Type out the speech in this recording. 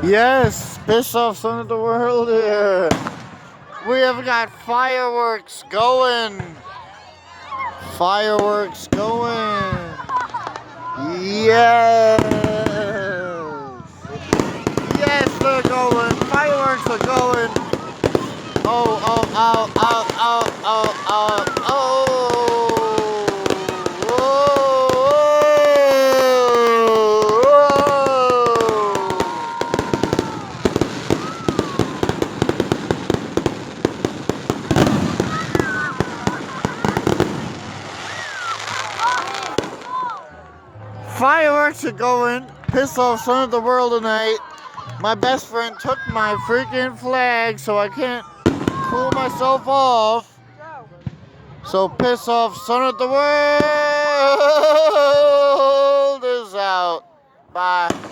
Yes, piss off son of the world here. We have got fireworks going. Fireworks going. Yes. Yes, they're going. Fireworks are going. Oh, oh, oh, oh, oh, oh, oh, oh. Fireworks are going. Piss off son of the world tonight. My best friend took my freaking flag, so I can't cool myself off. So piss off son of the world is out. Bye.